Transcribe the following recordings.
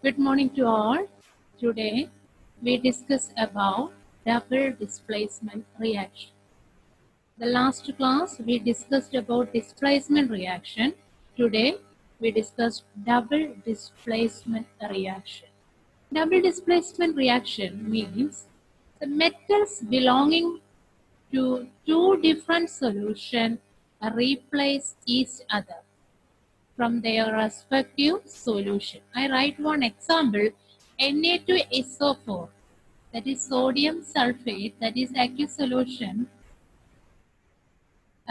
Good morning to all. Today we discuss about double displacement reaction. The last class we discussed about displacement reaction. Today we discussed double displacement reaction. Double displacement reaction means the metals belonging to two different solutions replace each other from their respective solution. I write one example, Na2SO4, that is sodium sulfate, that is aqueous solution,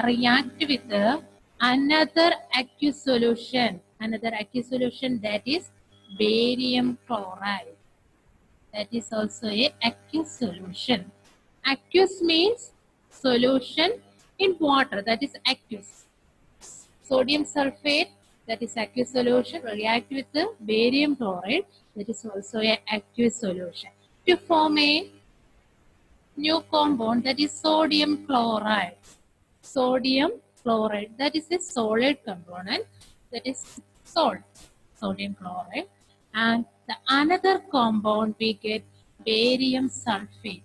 react with another aqueous solution that is barium chloride. That is also a aqueous solution. Aqueous means solution in water, that is aqueous. Sodium sulfate, that is aqueous solution, react with the barium chloride, that is also an aqueous solution, to form a new compound, that is sodium chloride. Sodium chloride, that is a solid component, that is salt, sodium chloride. And the another compound we get barium sulfate,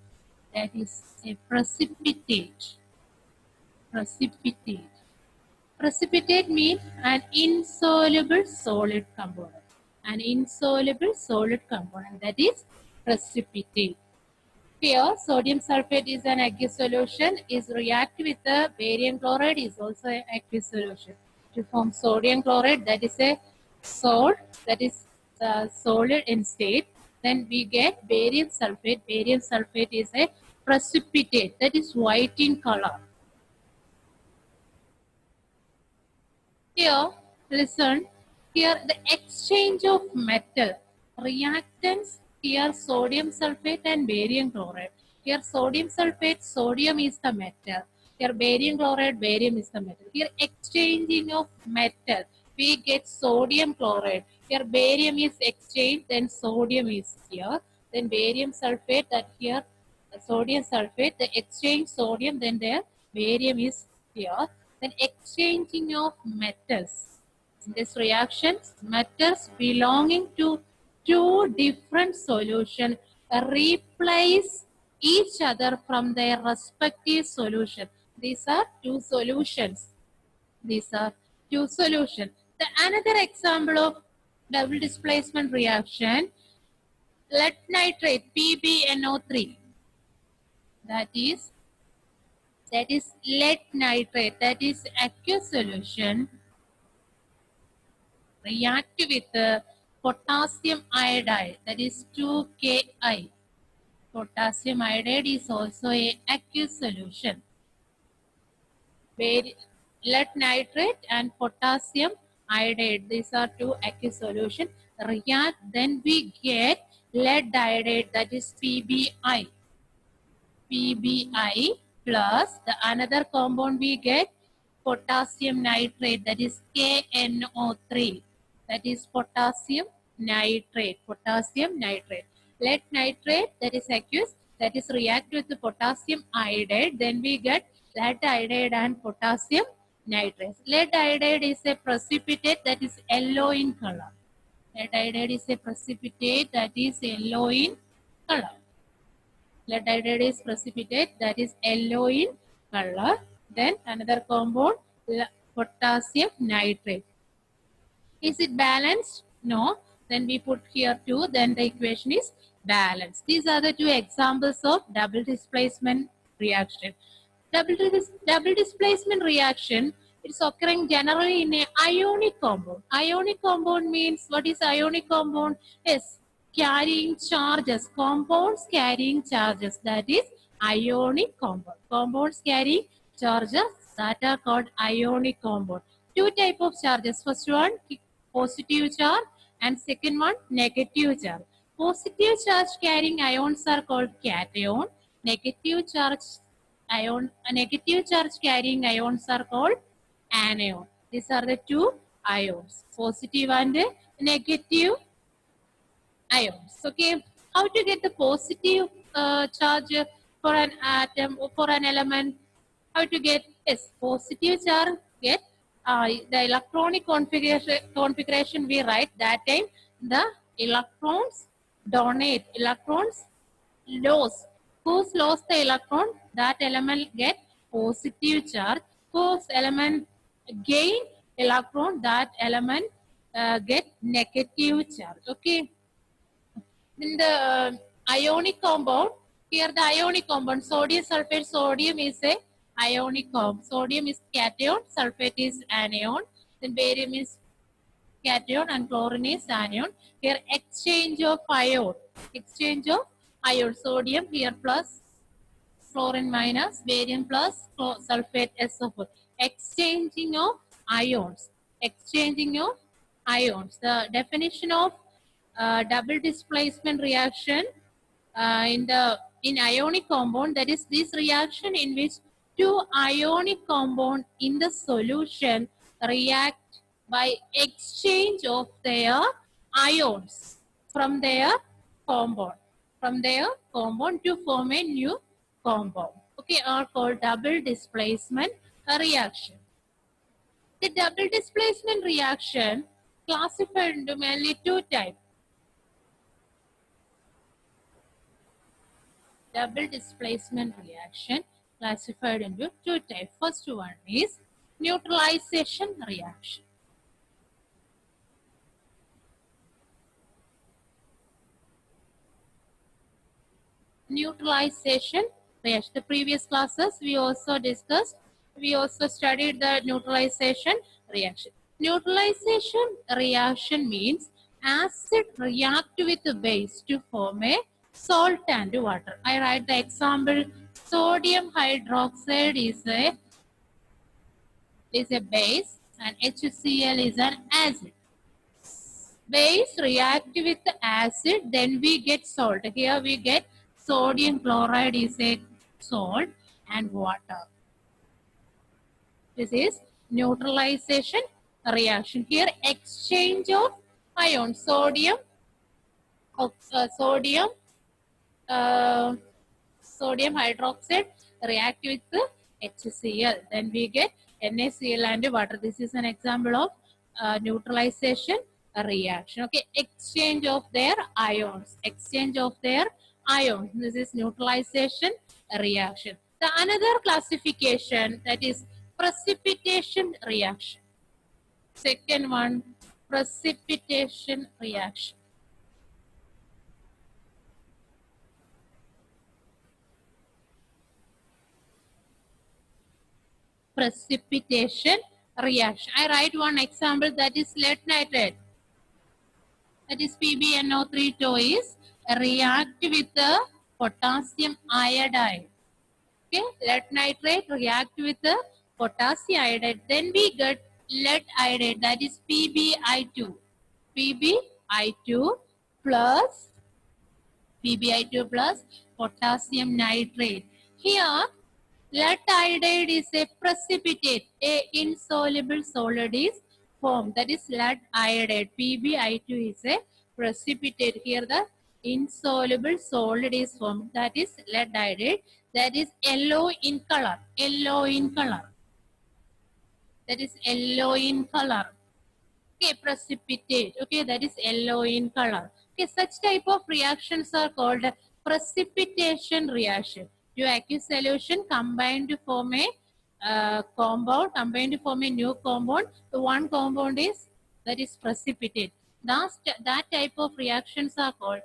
that is a precipitate. Precipitate means an insoluble solid component. An insoluble solid component, that is precipitate. Here, sodium sulfate is an aqueous solution, is react with the barium chloride, is also an aqueous solution. To form sodium chloride, that is a salt, that is solid in state. Then we get barium sulfate. Barium sulfate is a precipitate, that is white in color. Here, listen, here the exchange of metal, reactants, here sodium sulfate and barium chloride. Here sodium sulfate, sodium is the metal. Here barium chloride, barium is the metal. Here exchanging of metal, we get sodium chloride. Here barium is exchanged, then sodium is here. Then barium sulfate, that here sodium sulfate, the exchange sodium, then there barium is here. Then exchanging of metals. In this reaction, metals belonging to two different solutions replace each other from their respective solution. These are two solutions. These are two solutions. The another example of double displacement reaction, lead nitrate PbNO3. That is lead nitrate, that is aqueous solution, react with potassium iodide, that is 2Ki. Potassium iodide is also a aqueous solution. Lead nitrate and potassium iodide, these are two aqueous solutions. React, then we get lead iodide, that is PbI. PbI plus the another compound we get potassium nitrate, that is KNO3, that is potassium nitrate. Lead nitrate, that is aqueous, that is react with the potassium iodide, then we get lead iodide and potassium nitrate. Lead iodide is a precipitate, that is yellow in color. Lead iodide is a precipitate, that is yellow in color. Lead iodide is precipitate, that is yellow in color. Then another compound, potassium nitrate. Is it balanced? No. Then we put here 2, then the equation is balanced. These are the two examples of double displacement reaction. Double displacement reaction, it's occurring generally in a ionic compound. Ionic compound means, what is ionic compound? Yes, carrying charges, compounds carrying charges, that is ionic compound. Compounds carrying charges, that are called ionic compound. Two type of charges. First one, positive charge, and second one, negative charge. Positive charge carrying ions are called cation. Negative charge carrying ions are called anion. These are the two ions, positive and negative ions. Okay, how to get the positive charge for an atom or for an element? How to get? Yes, positive charge get the electronic configuration we write that time, the Electrons donate. Electrons lose. Who's lost the electron? That element get positive charge. Whose element gain electron? That element get negative charge. Okay. In the ionic compound, here the ionic compound, sodium sulfate, sodium is a ionic compound. Sodium is cation, sulfate is anion, then barium is cation and chlorine is anion. Here exchange of ion, exchange of ion, sodium here plus chlorine minus, barium plus sulfate SO4. Exchanging of ions, exchanging of ions. The definition of double displacement reaction in ionic compound, that is this reaction in which two ionic compound in the solution react by exchange of their ions from their compound to form a new compound, okay, are called double displacement reaction. The double displacement reaction classified into mainly two types. Double displacement reaction classified into two types. First one is neutralization reaction. Neutralization reaction. The previous classes we also discussed, we also studied the neutralization reaction. Neutralization reaction means acid react with the base to form a salt and water. I write the example. Sodium hydroxide is a base and HCl is an acid. Base react with the acid, then we get salt. Here we get sodium chloride is a salt and water. This is neutralization reaction. Here exchange of ions, sodium hydroxide react with the HCl. Then we get NaCl and water. This is an example of neutralization reaction. Okay, exchange of their ions. Exchange of their ions. This is neutralization reaction. The another classification, that is precipitation reaction. Second one, precipitation reaction. Precipitation reaction. I write one example, that is lead nitrate. That is PbNO3 twice react with the potassium iodide. Okay, lead nitrate react with the potassium iodide. Then we get lead iodide, that is PbI2. PbI2 plus potassium nitrate. Here lead iodide is a precipitate, a insoluble solid is formed. That is lead iodide. PbI2 is a precipitate. Here the insoluble solid is formed. That is lead iodide. That is yellow in color. Yellow in color. That is yellow in color. Okay, precipitate. Okay, that is yellow in color. Okay, such type of reactions are called precipitation reaction. Two aqueous solution combined to form a compound, combined to form a new compound. The one compound is, that is precipitate. That type of reactions are called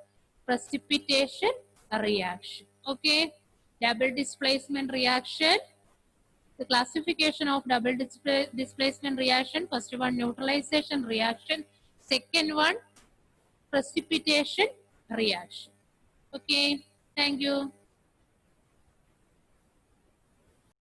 precipitation reaction. Okay, double displacement reaction. The classification of double displacement reaction. First one, neutralization reaction. Second one, precipitation reaction. Okay, thank you.